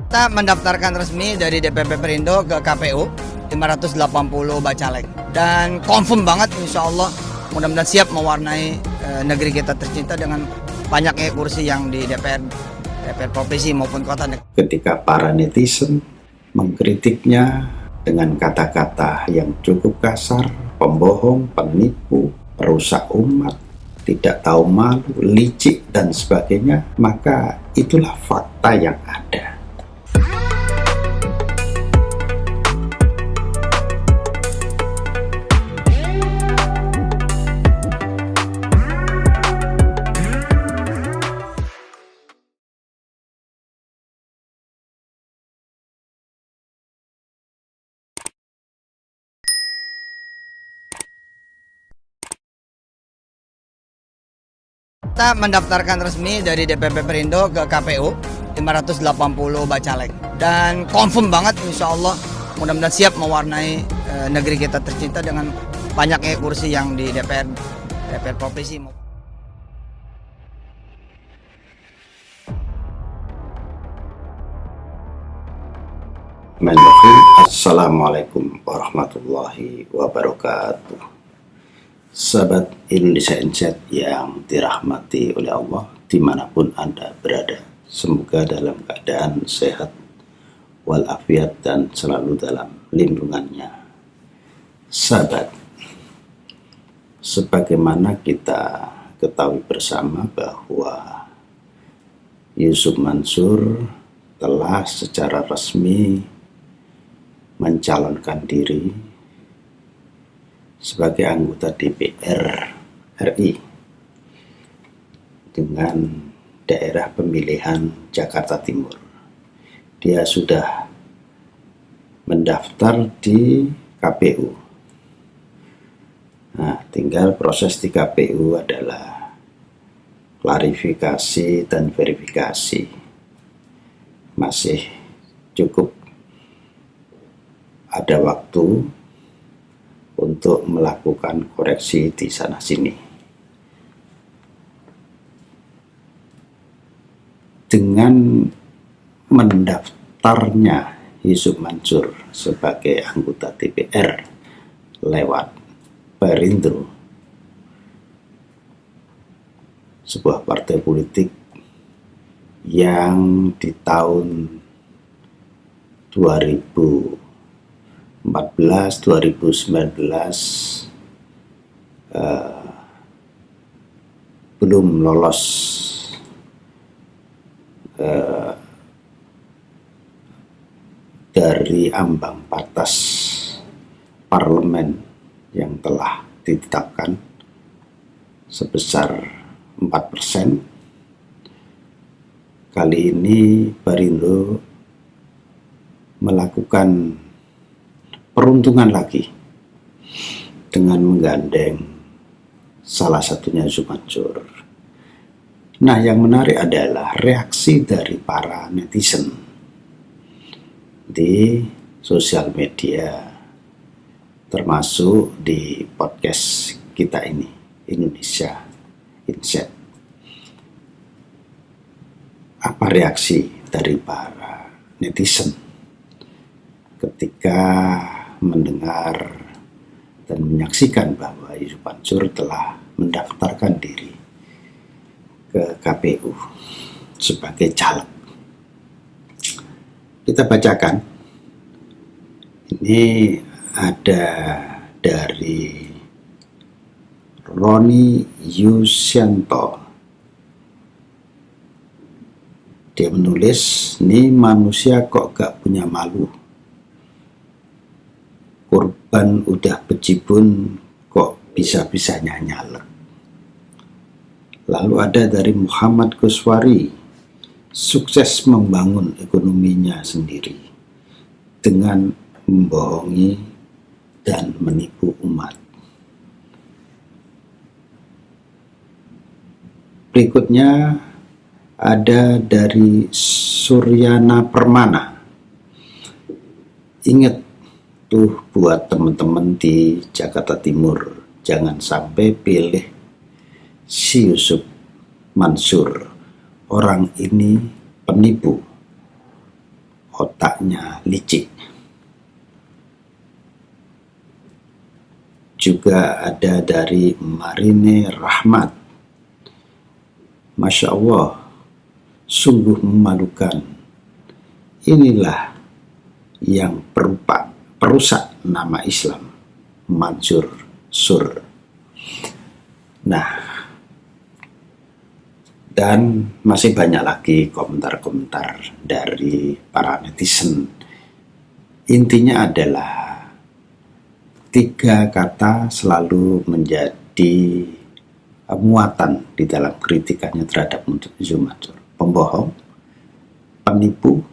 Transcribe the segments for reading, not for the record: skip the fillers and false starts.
Kita mendaftarkan resmi dari DPP Perindo ke KPU 580 bacalek dan confirm banget insya Allah mudah-mudahan siap mewarnai negeri kita tercinta dengan banyaknya kursi yang di DPR provinsi maupun kota. Ketika para netizen mengkritiknya dengan kata-kata yang cukup kasar, pembohong, penipu, perusak umat, tidak tahu malu, licik dan sebagainya, maka itulah fakta yang ada. Kita mendaftarkan resmi dari DPP Perindo ke KPU 580 bacalek dan confirm banget insya Allah mudah-mudahan siap mewarnai negeri kita tercinta dengan banyaknya kursi yang di DPR provinsi. Assalamualaikum warahmatullahi wabarakatuh. Sahabat Indonesia Insight yang dirahmati oleh Allah dimanapun Anda berada, semoga dalam keadaan sehat walafiat dan selalu dalam lindungannya. Sahabat, sebagaimana kita ketahui bersama bahwa Yusuf Mansur telah secara resmi mencalonkan diri sebagai anggota DPR RI dengan daerah pemilihan Jakarta Timur. Dia sudah mendaftar di KPU. Nah, tinggal proses di KPU adalah klarifikasi dan verifikasi. Masih cukup ada waktu untuk melakukan koreksi di sana-sini. Dengan mendaftarnya Yusuf Mansur sebagai anggota DPR lewat Perindo, sebuah partai politik yang di tahun 2019 belum lolos dari ambang batas parlemen yang telah ditetapkan sebesar 4%. Kali ini Perindo melakukan peruntungan lagi dengan menggandeng salah satunya Yusuf Mansur. Nah, yang menarik adalah reaksi dari para netizen di sosial media, termasuk di podcast kita ini, Indonesia Insight. Apa reaksi dari para netizen ketika mendengar dan menyaksikan bahwa Yusuf Mansur telah mendaftarkan diri ke KPU sebagai caleg? Kita bacakan. Ini ada dari Roni Yusianto. Dia menulis, "Nih manusia kok gak punya malu. Korban udah bejibun kok bisa-bisanya nyalek." Lalu ada dari Muhammad Kuswari, "Sukses membangun ekonominya sendiri dengan membohongi dan menipu umat." Berikutnya ada dari Suryana Permana. "Ingat tuh buat teman-teman di Jakarta Timur, jangan sampai pilih si Yusuf Mansur. Orang ini penipu. otaknya licik. Juga ada dari Marine Rahmat. Masya Allah, sungguh memalukan. Inilah yang perusak nama Islam, Mansur Sur. Nah, dan masih banyak lagi komentar-komentar dari para netizen. Intinya adalah 3 kata selalu menjadi muatan di dalam kritikannya terhadap Yusuf Mansur: pembohong, penipu,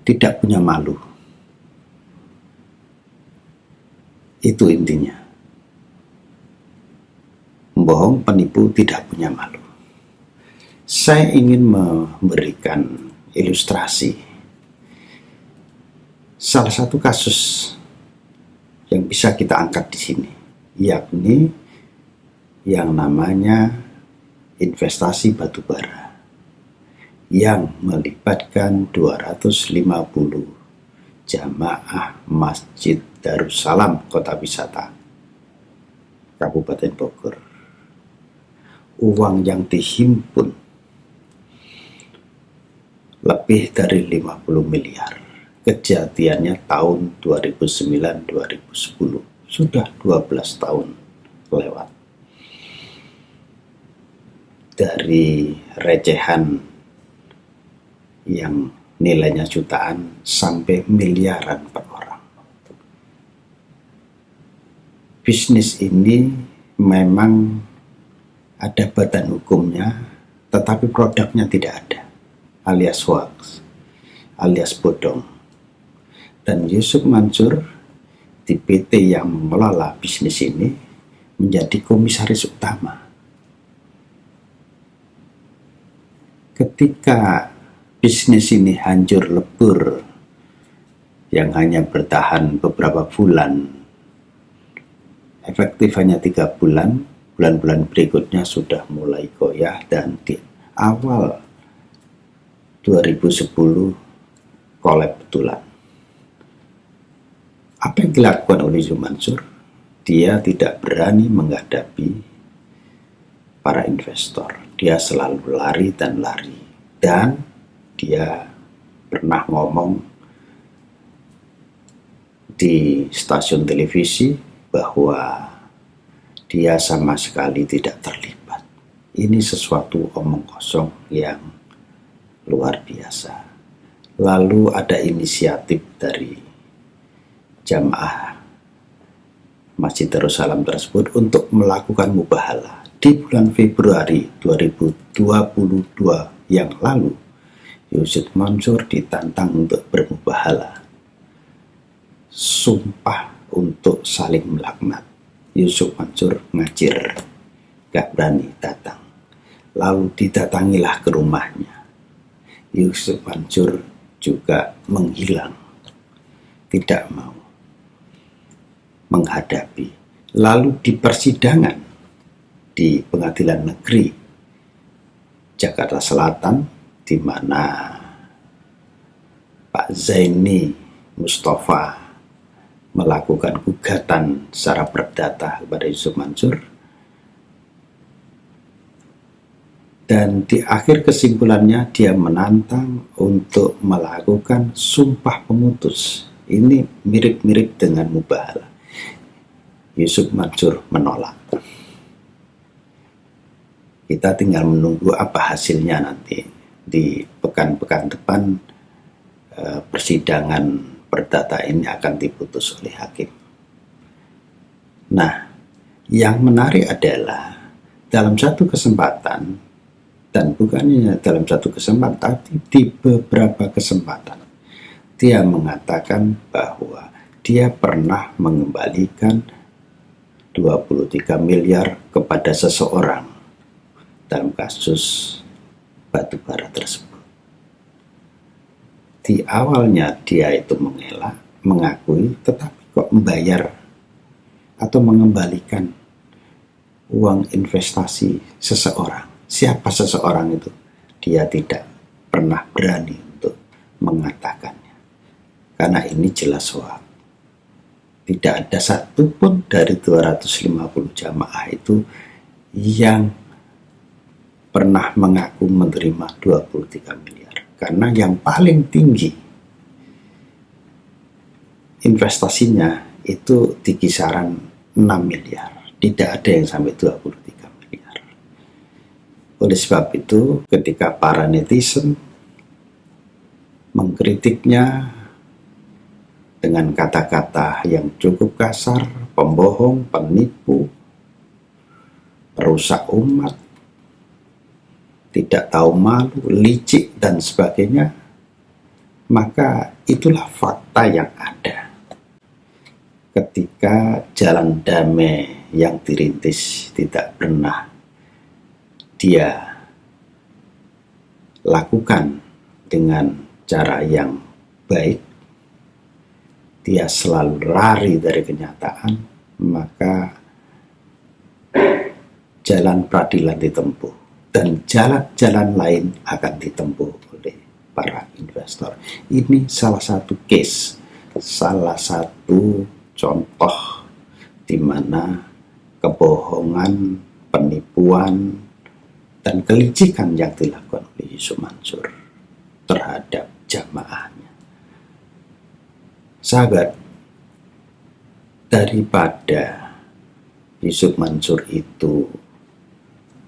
tidak punya malu. Itu intinya. Pembohong, penipu, tidak punya malu. Saya ingin memberikan ilustrasi salah satu kasus yang bisa kita angkat di sini, yakni yang namanya investasi batubara yang melibatkan 250 jamaah Masjid Darussalam Kota Wisata Kabupaten Bogor. Uang yang dihimpun lebih dari 50 miliar. Kejadiannya tahun 2009-2010. Sudah 12 tahun lewat. Dari recehan yang nilainya jutaan sampai miliaran per orang. Bisnis ini memang ada badan hukumnya, tetapi produknya tidak ada, alias hoax, alias bodong. Dan Yusuf Mansur di PT yang mengelola bisnis ini menjadi komisaris utama. Ketika bisnis ini hancur lebur, yang hanya bertahan beberapa bulan, efektif hanya 3 bulan, bulan-bulan berikutnya sudah mulai goyah, dan di awal 2010 kolab betulan. Apa yang dilakukan oleh Yusuf Mansur? Dia tidak berani menghadapi para investor. Dia selalu lari dan lari. Dan dia pernah ngomong di stasiun televisi bahwa dia sama sekali tidak terlibat. Ini sesuatu omong kosong yang luar biasa. Lalu ada inisiatif dari jamaah Masjid Darussalam tersebut untuk melakukan mubahalah. Di bulan Februari 2022 yang lalu, Yusuf Mansur ditantang untuk bermubahalah. Sumpah untuk saling melaknat. Yusuf Mansur ngajir, gak berani datang. Lalu didatangilah ke rumahnya. Yusuf Mansur juga menghilang, tidak mau menghadapi. Lalu di persidangan di Pengadilan Negeri Jakarta Selatan, di mana Pak Zaini Mustafa melakukan gugatan secara perdata kepada Yusuf Mansur, dan di akhir kesimpulannya dia menantang untuk melakukan sumpah pemutus. Ini mirip-mirip dengan mubahalah. Yusuf Mansur menolak. Kita tinggal menunggu apa hasilnya nanti di pekan-pekan depan. Persidangan perdata ini akan diputus oleh hakim. Nah, yang menarik adalah dalam satu kesempatan, dan bukannya dalam satu kesempatan, tapi di beberapa kesempatan, dia mengatakan bahwa dia pernah mengembalikan 23 miliar kepada seseorang dalam kasus batubara tersebut. Di awalnya dia itu mengelak, mengakui, tetapi kok membayar atau mengembalikan uang investasi seseorang. Siapa seseorang itu? Dia tidak pernah berani untuk mengatakannya. Karena ini jelas hoax. Tidak ada satupun dari 250 jamaah itu yang pernah mengaku menerima 23 miliar. Karena yang paling tinggi investasinya itu di kisaran 6 miliar. Tidak ada yang sampai 23 miliar. Oleh sebab itu, ketika para netizen mengkritiknya dengan kata-kata yang cukup kasar, pembohong, penipu, perusak umat, tidak tahu malu, licik, dan sebagainya, maka itulah fakta yang ada. Ketika jalan damai yang dirintis tidak pernah dia lakukan dengan cara yang baik, dia selalu lari dari kenyataan, maka jalan peradilan ditempuh dan jalan-jalan lain akan ditempuh oleh para investor. Ini salah satu case, salah satu contoh di mana kebohongan, penipuan, dan kelicikan yang dilakukan oleh Yusuf Mansur terhadap jamaahnya. Sahabat, daripada Yusuf Mansur itu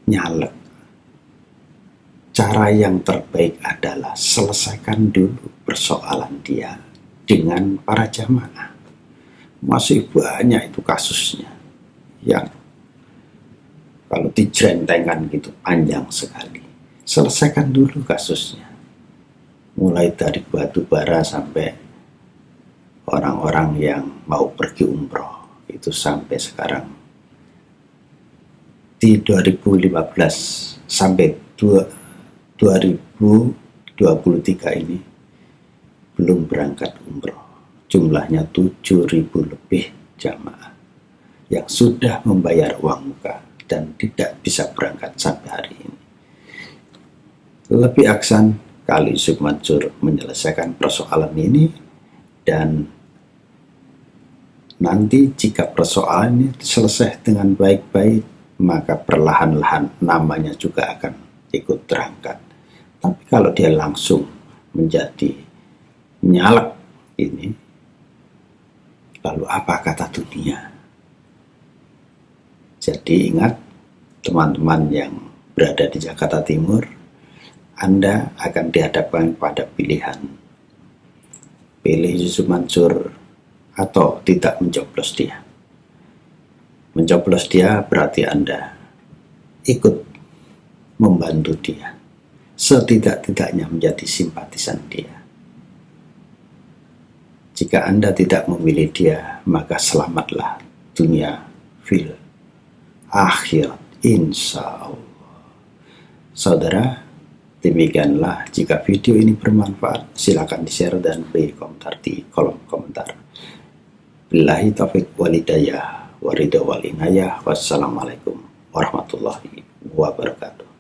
nyalek, cara yang terbaik adalah selesaikan dulu persoalan dia dengan para jamaah. Masih banyak itu kasusnya yang kalau dijrentengkan gitu panjang sekali. Selesaikan dulu kasusnya, mulai dari batu bara sampai orang-orang yang mau pergi umroh, itu sampai sekarang di 2015 sampai 2023 ini belum berangkat umroh. Jumlahnya 7.000 lebih jamaah yang sudah membayar uang muka dan tidak bisa berangkat sampai hari ini. Lebih aksan kali Yusuf Mansur menyelesaikan persoalan ini, dan nanti jika persoalan ini selesai dengan baik-baik, maka perlahan-lahan namanya juga akan ikut terangkat. Tapi kalau dia langsung menjadi nyalek ini, lalu apa kata dunia? Jadi ingat, teman-teman yang berada di Jakarta Timur, Anda akan dihadapkan pada pilihan. Pilih Yusuf Mansur atau tidak mencoblos dia. Mencoblos dia berarti Anda ikut membantu dia, setidak-tidaknya menjadi simpatisan dia. Jika Anda tidak memilih dia, maka selamatlah dunia fil akhirat, insya Allah. Saudara, demikianlah. Jika video ini bermanfaat, silakan di-share dan beri komentar di kolom komentar. Billahi taufiq walhidayah, waridha wal inayah. Wassalamualaikum warahmatullahi wabarakatuh.